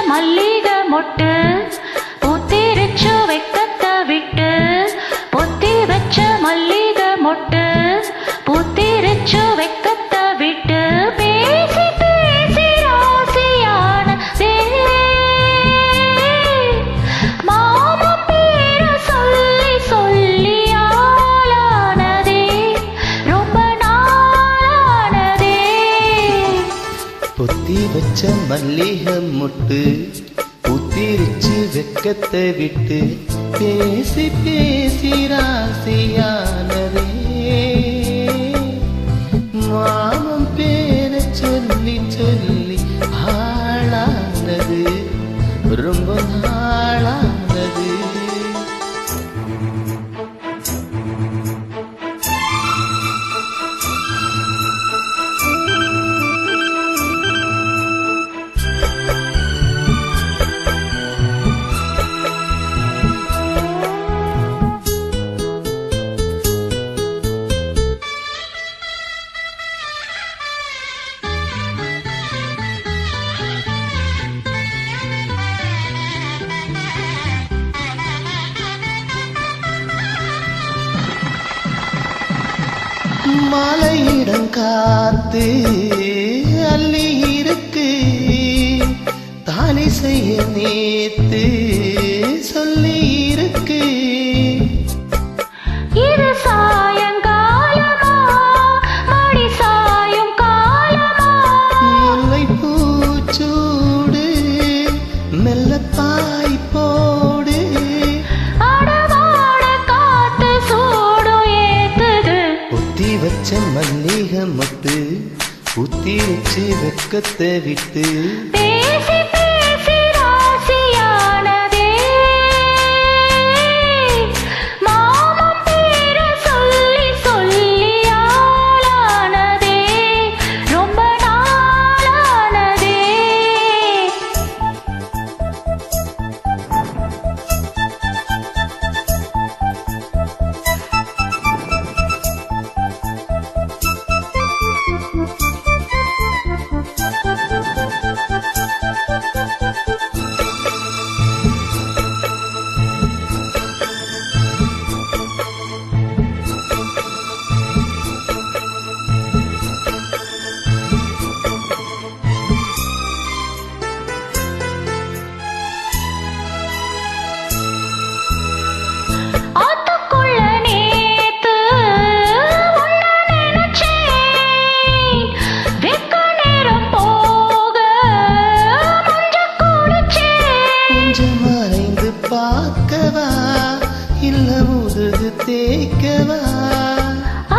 மல்லிகை மொட்டு பூத்திருச்சு வெக்கத்தை விட்டு பொத்தி வச்ச மல்லிகை மொட்டு பூத்திருச்சு வெக்கத்தை விட்டு பேசி பேசி ராசியானதே மாமா பேர சொல்லி சொல்லி ஆளானதே ரொம்ப நாளானதே பொத்தி வச்ச மல்லிகை மொட்டு பூத்திருச்சு வெக்கத்தை விட்டு பேசி பேசி ராசியானதே மாமன் பேர சொல்லி சொல்லி ஆளானது ரொம்ப நாளானது. மாலையிடம் காத்து அள்ளி இருக்கு தாலி செய்ய நேத்து சொல்லி இருக்கு இது சாயங்காலமா மடி சாயும் காலமா முல்லை பூச்சூடு மெல்ல பாய் போடு அடவாட காத்து சூடு ஏத்துது பொத்தி வச்ச மல்லிகை மொட்டு பூத்திருச்சு வெக்கத்தை விட்டு பேசி பேசி ராசியானதே மாமா பேர சொல்லி சொல்லி ஆளானதே ரொம்ப நாளானதே ஆத்துக்குள்ள நேத்து உன்னை நினைச்சேன் வெக்க நேரம் போக மஞ்சள் குடிச்சேன் கொஞ்சம் மறைந்து பார்க்கவா இல்ல முதுகு தேய்க்கவா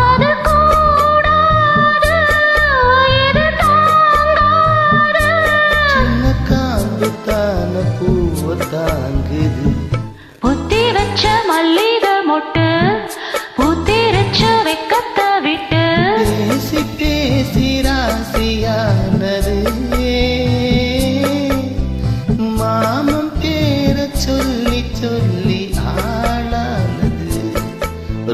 அது கூடாது இது தாங்காது சின்ன காம்பு தான பூவ தாங்குது பொத்தி வச்ச மல்லிகை மொட்டு பூத்திருச்சு வெக்கத்தை விட்டு பேசி பேசி ராசியானது மாமன் பேர சொல்லி சொல்லி ஆளானது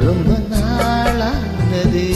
ரொம்ப நாளானது.